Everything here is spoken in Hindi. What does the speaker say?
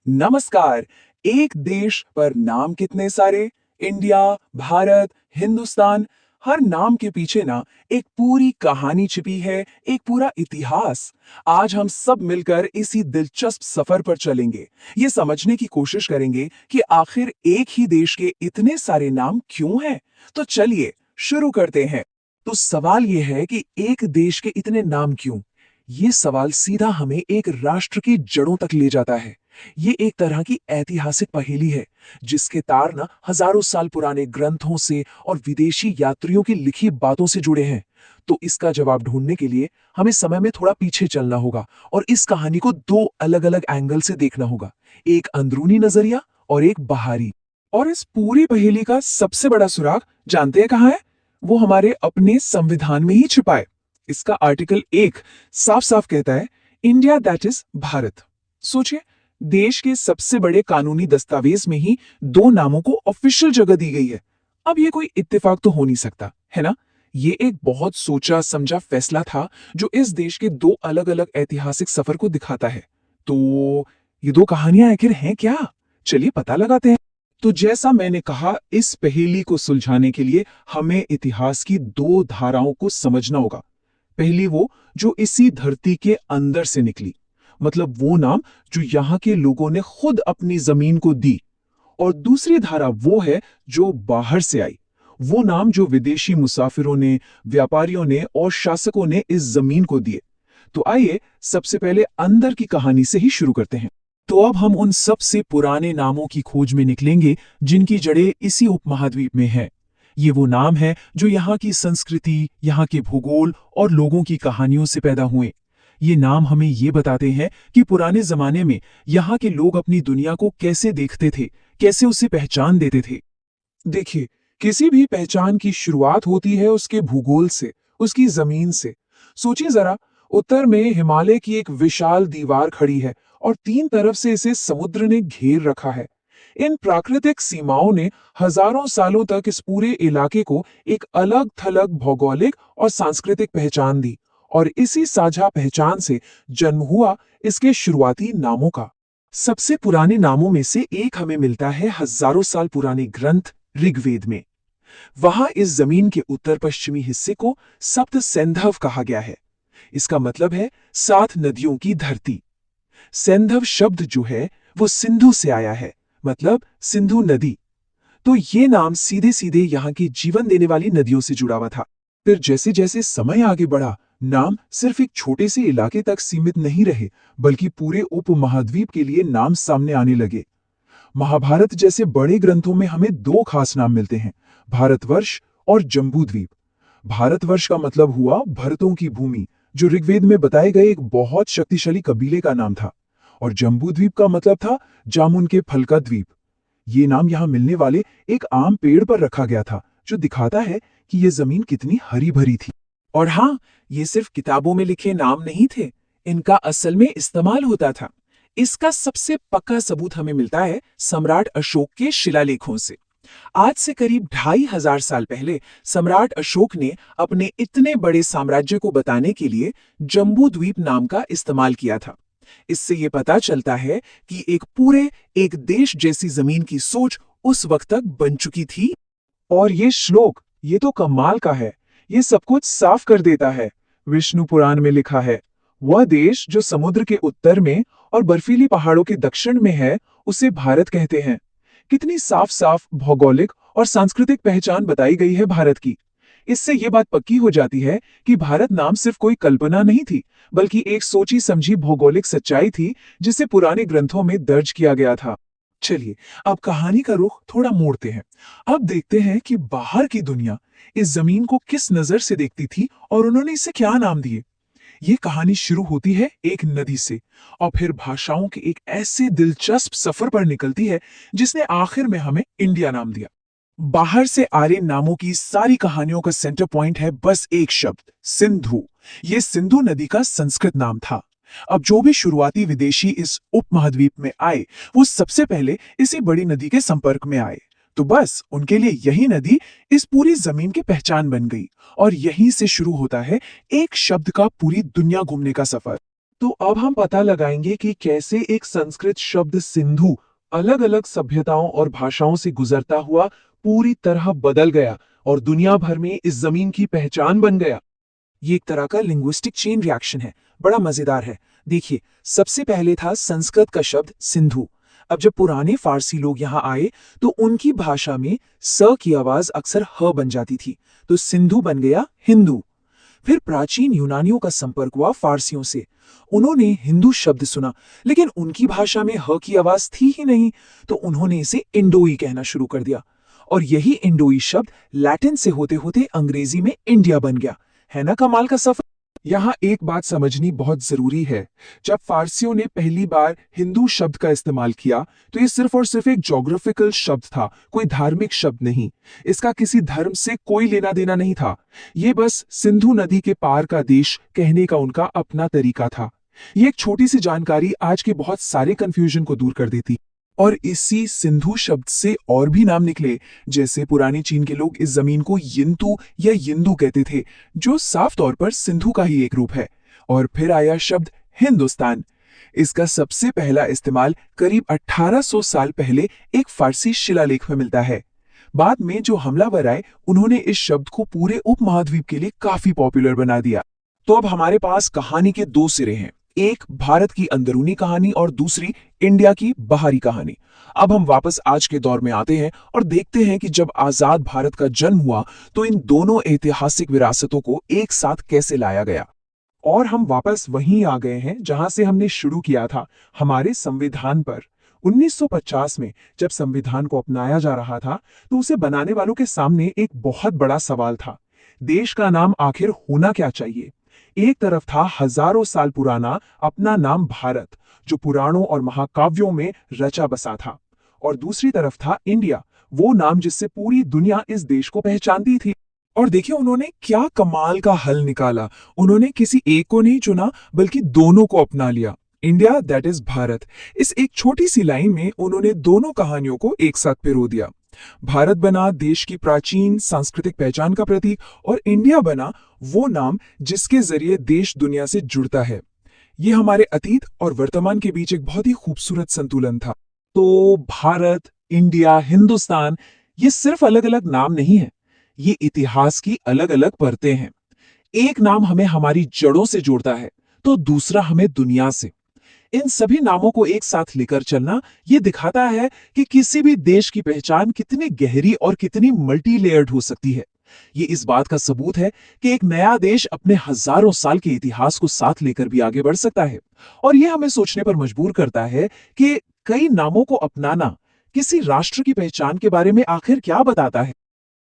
नमस्कार। एक देश पर नाम कितने सारे? इंडिया, भारत, हिंदुस्तान। हर नाम के पीछे ना एक पूरी कहानी छिपी है, एक पूरा इतिहास। आज हम सब मिलकर इसी दिलचस्प सफर पर चलेंगे। ये समझने की कोशिश करेंगे कि आखिर एक ही देश के इतने सारे नाम क्यों हैं। तो चलिए शुरू करते हैं। तो सवाल ये है कि एक देश के इतने नाम क्यों? ये सवाल सीधा हमें एक राष्ट्र की जड़ों तक ले जाता है। ये एक तरह की ऐतिहासिक पहेली है, जिसके तार ना हजारों साल पुराने ग्रंथों से और विदेशी यात्रियों की लिखी बातों से जुड़े हैं। तो इसका जवाब ढूंढने के लिए हमें समय में थोड़ा पीछे चलना होगा और इस कहानी को दो अलग-अलग एंगल से देखना होगा, एक अंदरूनी नजरिया और एक बाहरी। और इस पूरी पहेली का सबसे बड़ा सुराग जानते हैं कहाँ है? वो हमारे अपने संविधान में ही छिपा है। इसका आर्टिकल 1 साफ साफ कहता है, इंडिया दैट इज भारत। सोचिए, देश के सबसे बड़े कानूनी दस्तावेज में ही दो नामों को ऑफिशियल जगह दी गई है। अब ये कोई इत्तेफाक तो हो नहीं सकता, है ना? ये एक बहुत सोचा समझा फैसला था, जो इस देश के दो अलग अलग ऐतिहासिक सफर को दिखाता है। तो ये दो कहानियां आखिर हैं क्या? चलिए पता लगाते हैं। तो जैसा मैंने कहा, इस पहेली को सुलझाने के लिए हमें इतिहास की दो धाराओं को समझना होगा। पहली वो जो इसी धरती के अंदर से निकली, मतलब वो नाम जो यहाँ के लोगों ने खुद अपनी जमीन को दी। और दूसरी धारा वो है जो बाहर से आई, वो नाम जो विदेशी मुसाफिरों ने, व्यापारियों ने और शासकों ने इस जमीन को दिए। तो आइए सबसे पहले अंदर की कहानी से ही शुरू करते हैं। तो अब हम उन सबसे पुराने नामों की खोज में निकलेंगे जिनकी जड़ें इसी उपमहाद्वीप में हैं। ये वो नाम है जो यहाँ की संस्कृति, यहाँ के भूगोल और लोगों की कहानियों से पैदा हुए। ये नाम हमें ये बताते हैं कि पुराने जमाने में यहाँ के लोग अपनी दुनिया को कैसे देखते थे, कैसे उसे पहचान देते थे। देखिए, किसी भी पहचान की शुरुआत होती है उसके भूगोल से, उसकी जमीन से। सोचिए जरा, उत्तर में हिमालय की एक विशाल दीवार खड़ी है और तीन तरफ से इसे समुद्र ने घेर रखा है। इन प्राकृतिक सीमाओं ने हजारों सालों तक इस पूरे इलाके को एक अलग थलग भौगोलिक और सांस्कृतिक पहचान दी, और इसी साझा पहचान से जन्म हुआ इसके शुरुआती नामों का। सबसे पुराने नामों में से एक हमें मिलता है हजारों साल पुराने ग्रंथ ऋग्वेद में। वहां इस जमीन के उत्तर पश्चिमी हिस्से को सप्त सैंधव कहा गया है। इसका मतलब है 7 नदियों की धरती। सैंधव शब्द जो है वो सिंधु से आया है, मतलब सिंधु नदी। तो ये नाम सीधे सीधे यहाँ की जीवन देने वाली नदियों से जुड़ा हुआ था। फिर जैसे जैसे समय आगे बढ़ा, नाम सिर्फ एक छोटे से इलाके तक सीमित नहीं रहे, बल्कि पूरे उपमहाद्वीप के लिए नाम सामने आने लगे। महाभारत जैसे बड़े ग्रंथों में हमें दो खास नाम मिलते हैं, भारतवर्ष और जम्बूद्वीप। भारतवर्ष का मतलब हुआ भरतों की भूमि, जो ऋग्वेद में बताए गए एक बहुत शक्तिशाली कबीले का नाम था। और जम्बूद्वीप का मतलब था जामुन के फल का द्वीप। ये नाम यहाँ मिलने वाले एक आम पेड़ पर रखा गया था, जो दिखाता है कि यह जमीन कितनी हरी भरी थी। और हाँ, ये सिर्फ किताबों में लिखे नाम नहीं थे, इनका असल में इस्तेमाल होता था। इसका सबसे पक्का सबूत हमें मिलता है सम्राट अशोक के शिलालेखों से। आज से करीब 2500 साल पहले सम्राट अशोक ने अपने इतने बड़े साम्राज्य को बताने के लिए जम्बूद्वीप नाम का इस्तेमाल किया था। इससे ये पता चलता है कि एक देश जैसी जमीन की सोच उस वक्त तक बन चुकी थी। और ये श्लोक, ये तो कमाल का है। ये सब कुछ साफ कर देता है। विष्णु पुराण में लिखा है, वह देश जो समुद्र के उत्तर में और बर्फीली पहाड़ों के दक्षिण में है, उसे भारत कहते हैं। कितनी साफ साफ भौगोलिक और सांस्कृतिक पहचान बताई गई है भारत की। इससे यह बात पक्की हो जाती है कि भारत नाम सिर्फ कोई कल्पना नहीं थी, बल्कि एक सोची समझी भौगोलिक सच्चाई थी, जिसे पुराने ग्रंथों में दर्ज किया गया था। चलिए अब कहानी का रुख थोड़ा मोड़ते हैं। अब देखते हैं कि बाहर की दुनिया इस जमीन को किस नजर से देखती थी और उन्होंने इसे क्या नाम दिए। ये कहानी शुरू होती है एक नदी से और फिर भाषाओं के एक ऐसे दिलचस्प सफर पर निकलती है, जिसने आखिर में हमें इंडिया नाम दिया। बाहर से आ रहे नामों की सारी कहानियों का सेंटर पॉइंट है बस एक शब्द, सिंधु। ये सिंधु नदी का संस्कृत नाम था। अब जो भी शुरुआती विदेशी इस उपमहाद्वीप में आए, वो सबसे पहले इसी बड़ी नदी के संपर्क में आए। तो बस उनके लिए यही नदी इस पूरी जमीन की पहचान बन गई और यहीं से शुरू होता है एक शब्द का पूरी दुनिया घूमने का सफर। तो अब हम पता लगाएंगे कि कैसे एक संस्कृत शब्द सिंधु अलग अलग सभ्यताओं और भाषाओं से गुजरता हुआ पूरी तरह बदल गया और दुनिया भर में इस जमीन की पहचान बन गया। ये एक तरह का लिंग्विस्टिक चेन रिएक्शन है, बड़ा मजेदार है। देखिए, सबसे पहले था संस्कृत का शब्द सिंधु। अब जब पुराने फारसी लोग यहाँ आए तो उनकी भाषा में स की आवाज अक्सर ह बन जाती थी, तो सिंधु बन गया हिंदू। फिर प्राचीन यूनानियों का संपर्क हुआ फारसियों से। उन्होंने हिंदू शब्द सुना, लेकिन उनकी भाषा में ह की आवाज थी ही नहीं, तो उन्होंने इसे इंडोई कहना शुरू कर दिया। और यही इंडोई शब्द लैटिन से होते होते अंग्रेजी में इंडिया बन गया। है ना कमाल का सफर। यहाँ एक बात समझनी बहुत जरूरी है। जब फारसियों ने पहली बार हिंदू शब्द का इस्तेमाल किया तो ये सिर्फ और सिर्फ एक ज्योग्राफिकल शब्द था, कोई धार्मिक शब्द नहीं। इसका किसी धर्म से कोई लेना देना नहीं था। ये बस सिंधु नदी के पार का देश कहने का उनका अपना तरीका था। ये एक छोटी सी जानकारी आज के बहुत सारे कंफ्यूजन को दूर कर देती। और इसी सिंधु शब्द से और भी नाम निकले, जैसे पुराने चीन के लोग इस जमीन को यिंतु या यिंदू कहते थे, जो साफ तौर पर सिंधु का ही एक रूप है। और फिर आया शब्द हिंदुस्तान। इसका सबसे पहला इस्तेमाल करीब 1800 साल पहले एक फारसी शिलालेख में मिलता है। बाद में जो हमलावर आए उन्होंने इस शब्द को पूरे उपमहाद्वीप के लिए काफी पॉपुलर बना दिया। तो अब हमारे पास कहानी के दो सिरे हैं, एक भारत की अंदरूनी कहानी और दूसरी इंडिया की बाहरी कहानी। अब हम वापस आज के दौर में आते हैं और देखते हैं कि जब आजाद भारत का जन्म हुआ तो इन दोनों ऐतिहासिक विरासतों को एक साथ कैसे लाया गया। और हम वापस वहीं आ गए हैं जहां से हमने शुरू किया था, हमारे संविधान पर। 1950 में जब संविधान को अपनाया जा रहा था तो उसे बनाने वालों के सामने एक बहुत बड़ा सवाल था। देश का नाम आखिर होना क्या चाहिए। एक तरफ था हजारों साल पुराना अपना नाम भारत, जो पुराणों और महाकाव्यों में रचा बसा था, और दूसरी तरफ था इंडिया, वो नाम जिससे पूरी दुनिया इस देश को पहचानती थी। और देखिए उन्होंने क्या कमाल का हल निकाला। उन्होंने किसी एक को नहीं चुना बल्कि दोनों को अपना लिया। इंडिया दैट इज भारत, इस एक छोटी सी लाइन में उन्होंने दोनों कहानियों को एक साथ पिरो दिया। भारत बना देश की प्राचीन सांस्कृतिक पहचान का प्रतीक और इंडिया बना वो नाम जिसके जरिए देश दुनिया से जुड़ता है। ये हमारे अतीत और वर्तमान के बीच एक बहुत ही खूबसूरत संतुलन था। तो भारत, इंडिया, हिंदुस्तान, ये सिर्फ अलग अलग नाम नहीं है, ये इतिहास की अलग अलग परतें हैं। एक नाम हमें हमारी जड़ों से जोड़ता है तो दूसरा हमें दुनिया से। इन सभी नामों को एक साथ लेकर चलना ये दिखाता है कि किसी भी देश की पहचान कितनी गहरी और कितनी मल्टी लेयर्ड हो सकती है। ये इस बात का सबूत है कि एक नया देश अपने हजारों साल के इतिहास को साथ लेकर भी आगे बढ़ सकता है। और यह हमें सोचने पर मजबूर करता है कि कई नामों को अपनाना किसी राष्ट्र की पहचान के बारे में आखिर क्या बताता है।